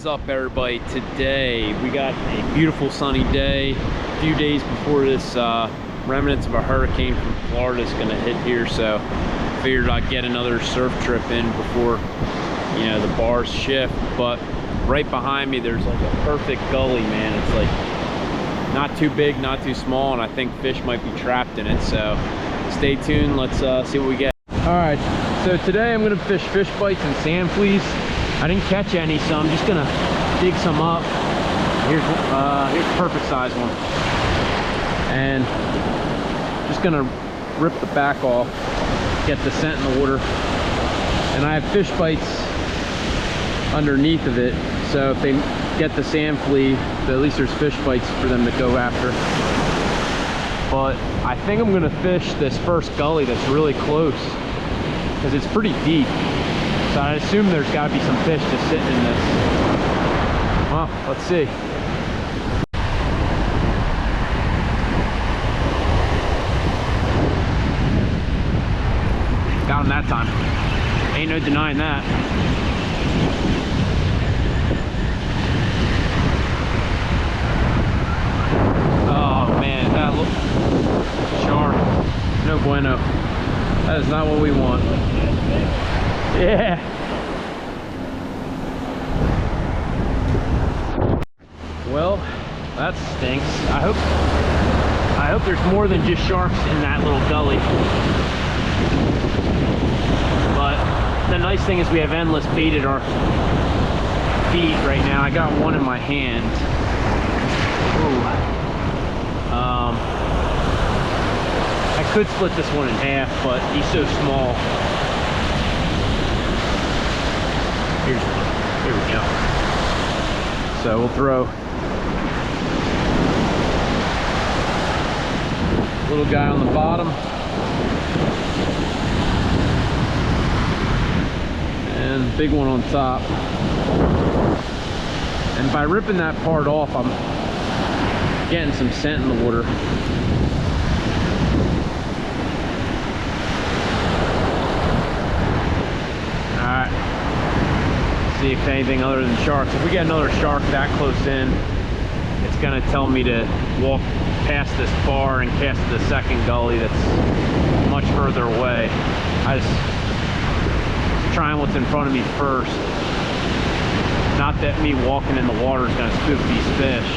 is up, everybody? Today we got a beautiful sunny day, a few days before this remnants of a hurricane from Florida is going to hit here, so figured I'd get another surf trip in before, you know, the bars shift. But right behind me there's like a perfect gully, man. It's like not too big, not too small, and I think fish might be trapped in it, so stay tuned. Let's see what we get. All right, so today I'm going to fish bites and sand fleas. I didn't catch any, so I'm just gonna dig some up. Here's a perfect size one, and just gonna rip the back off, get the scent in the water. And I have fish bites underneath of it, so if they get the sand flea, at least there's fish bites for them to go after. But I think I'm gonna fish this first gully that's really close, because it's pretty deep. So I assume there's got to be some fish just sitting in this. Well, let's see. Got him that time. Ain't no denying that. Oh man, that look sharp. No bueno. That is not what we want. Yeah. Well, that stinks. I hope there's more than just sharks in that little gully. But the nice thing is we have endless bait at our feet right now. I got one in my hand. Ooh. I could split this one in half, but he's so small. Here's one. Here we go. So we'll throw little guy on the bottom and big one on top. And by ripping that part off, I'm getting some scent in the water. See if anything other than sharks. If we get another shark that close in, it's gonna tell me to walk past this bar and cast the second gully that's much further away. I just trying what's in front of me first. Not that me walking in the water is gonna spook these fish,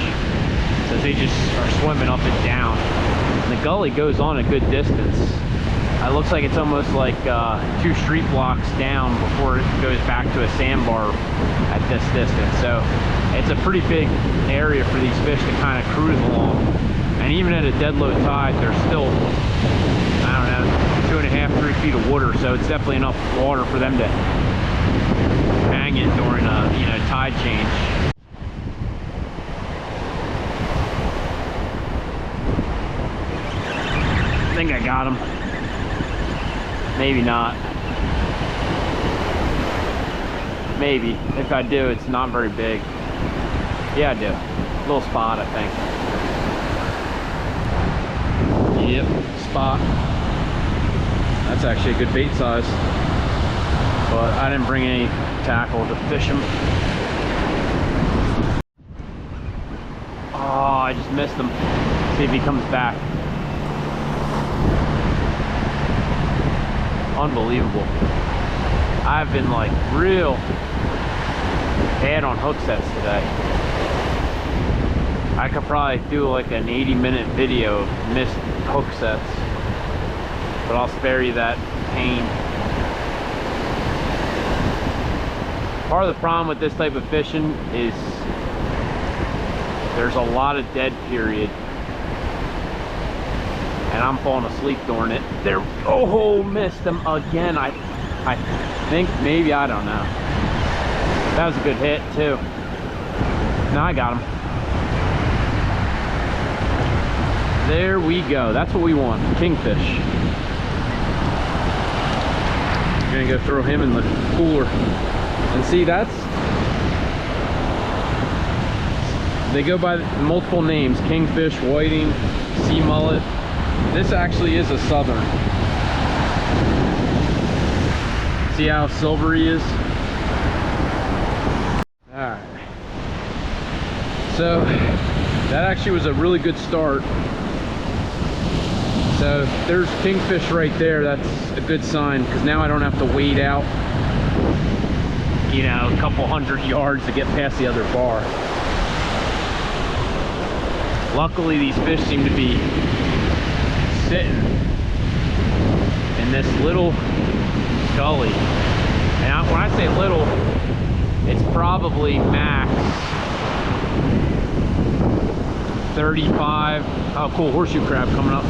since they just are swimming up and down. And the gully goes on a good distance. It looks like it's almost like 2 street blocks down before it goes back to a sandbar at this distance. So it's a pretty big area for these fish to kind of cruise along. And even at a dead low tide, there's still, I don't know, 2.5, 3 feet of water. So it's definitely enough water for them to hang it during a, you know, tide change. I think I got him. Maybe not. Maybe. If I do, it's not very big. Yeah, I do. Little spot, I think. Yep, spot. That's actually a good bait size. But I didn't bring any tackle to fish him. Oh, I just missed him. See if he comes back. Unbelievable. I've been like real bad on hook sets today. I could probably do like an 80-minute video of missed hook sets, but I'll spare you that pain. Part of the problem with this type of fishing is there's a lot of dead period. And I'm falling asleep during it. There, oh, missed him again. I think maybe, I don't know. That was a good hit too. Now I got him. There we go. That's what we want. Kingfish. I'm gonna go throw him in the cooler. And see, they go by multiple names: kingfish, whiting, sea mullet. This actually is a southern. See how silvery he is? Alright. So that actually was a really good start. So there's Kingfish right there. That's a good sign, because now I don't have to wade out, you know, a couple hundred yards to get past the other bar. Luckily, these fish seem to be sitting in this little gully. And when I say little, it's probably max 35, oh cool, horseshoe crab coming up,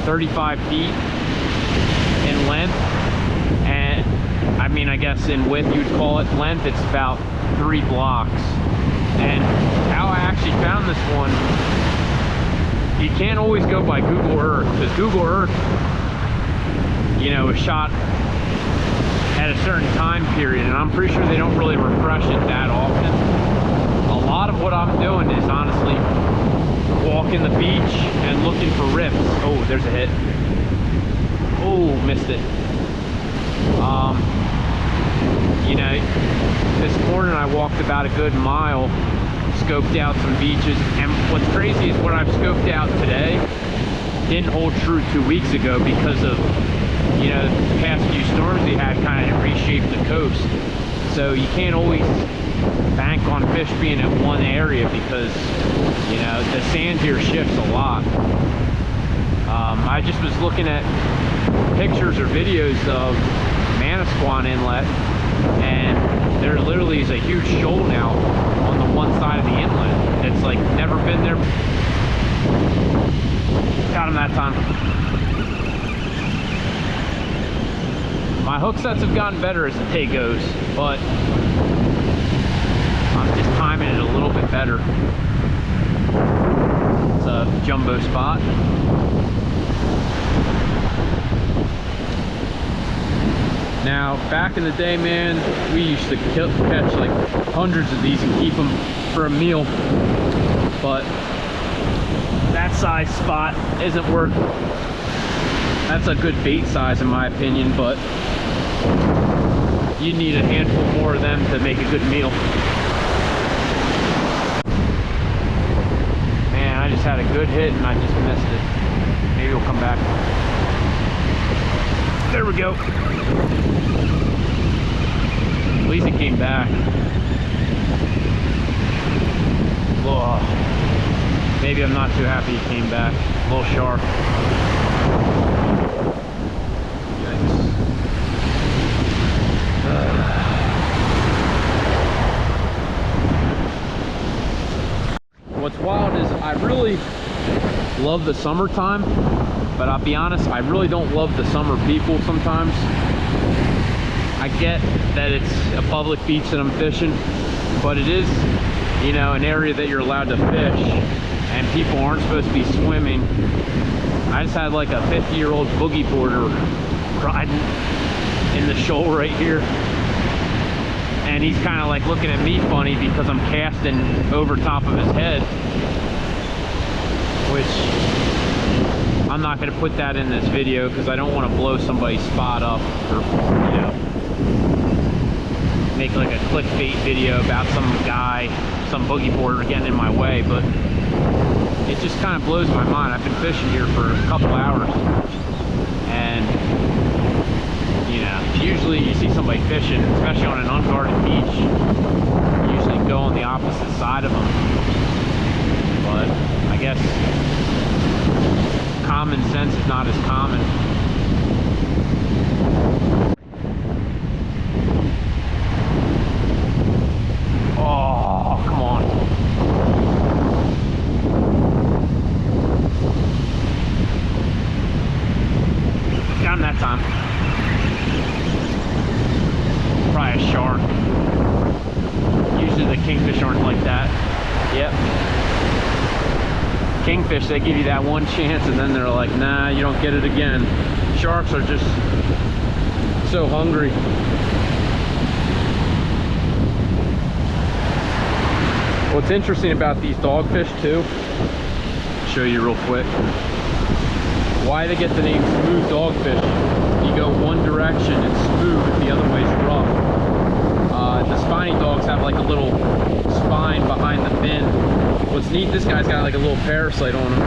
35 feet in length. And I mean, I guess in width you'd call it. Length, it's about 3 blocks. And how I actually found this one, you can't always go by Google Earth, because Google Earth, you know, is shot at a certain time period, and I'm pretty sure they don't really refresh it that often. A lot of what I'm doing is honestly walking the beach and looking for rips. Oh, there's a hit. Oh, missed it. You know, this morning I walked about a good mile, scoped out some beaches, and what's crazy is what I've scoped out today didn't hold true 2 weeks ago, because of, you know, the past few storms we had kind of reshaped the coast. So you can't always bank on fish being at one area, because, you know, the sand here shifts a lot. I just was looking at pictures or videos of Manasquan Inlet, and there literally is a huge shoal now on the one side of the inlet. It's like never been there. Got him that time. My hook sets have gotten better as the day goes, but I'm just timing it a little bit better. It's a jumbo spot. Now, back in the day, man, we used to catch like hundreds of these and keep them for a meal, but that size spot isn't worth. That's a good bait size in my opinion, but you need a handful more of them to make a good meal. Man, I just had a good hit and I just missed it. Maybe it'll come back. There we go. At least it came back. Whoa. Maybe I'm not too happy it came back. A little sharp. What's wild is I really love the summertime, but I'll be honest, I really don't love the summer people sometimes. I get that it's a public beach that I'm fishing, but it is, you know, an area that you're allowed to fish, and people aren't supposed to be swimming. I just had like a 50-year-old boogie boarder riding in the shoal right here, and he's kind of like looking at me funny because I'm casting over top of his head, which I'm not going to put that in this video because I don't want to blow somebody's spot up, or, you know, make like a clickbait video about some guy, some boogie boarder getting in my way. But it just kind of blows my mind. I've been fishing here for a couple hours, and you know, usually you see somebody fishing, especially on an unguarded beach, you usually go on the opposite side of them. But I guess common sense is not as common. Oh, come on. Got him that time. Probably a shark. Usually the kingfish aren't like that. Yep. Kingfish, they give you that one chance and then they're like, nah, you don't get it again. Sharks are just so hungry. What's interesting about these dogfish too, show you real quick, why they get the name smooth dogfish. You go one direction, it's smooth, the other way's rough. The spiny dogs have like a little spine behind the fin What's neat, this guy's got like a little parasite on him.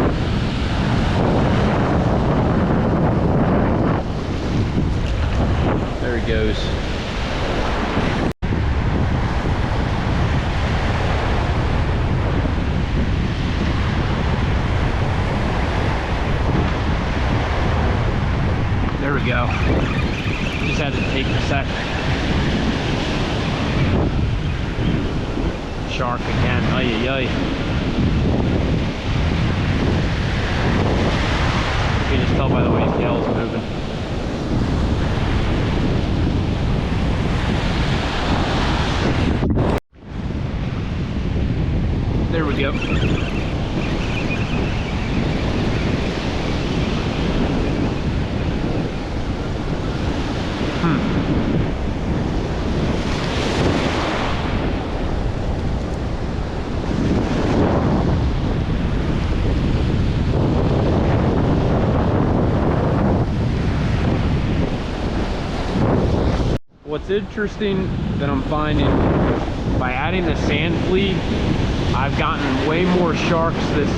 There he goes. There we go. Just had to take a sec. Shark again. Ay, ay, ay. You can just tell by the way his tail is moving. There we go. What's interesting that I'm finding, by adding the sand fleet, I've gotten way more sharks this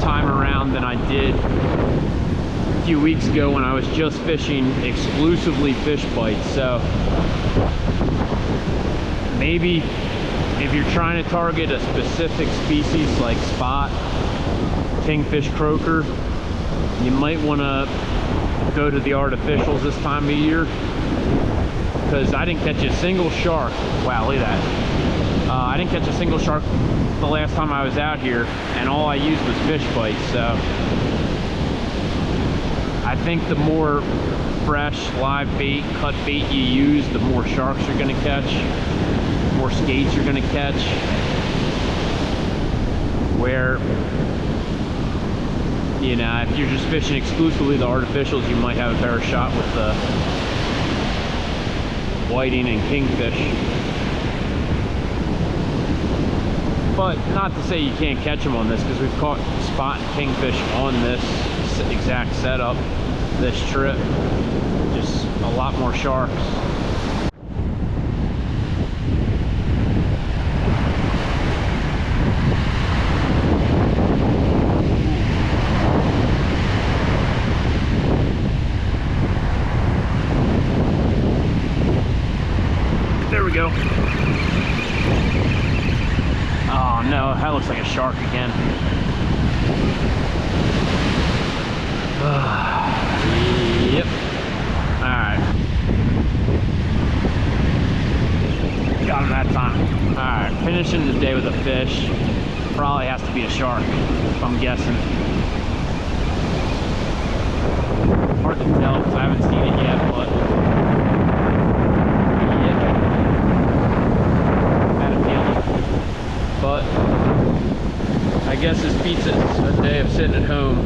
time around than I did a few weeks ago when I was just fishing exclusively fish bites. So maybe if you're trying to target a specific species like spot, kingfish, croaker, you might want to go to the artificials this time of year. Because I didn't catch a single shark. Wow, look at that. I didn't catch a single shark the last time I was out here, and all I used was fish bites. So I think the more fresh live bait, cut bait you use, the more sharks you're going to catch, the more skates you're going to catch. Where, you know, if you're just fishing exclusively the artificials, you might have a better shot with the whiting and kingfish. But not to say you can't catch them on this, because we've caught spot and kingfish on this exact setup this trip. Just a lot more sharks. There we go. Oh no, that looks like a shark again. Yep. Alright. Got him that time. Alright, finishing the day with a fish. Probably has to be a shark, if I'm guessing. Hard to tell because I haven't seen it yet, but but I guess this beats it a day of sitting at home.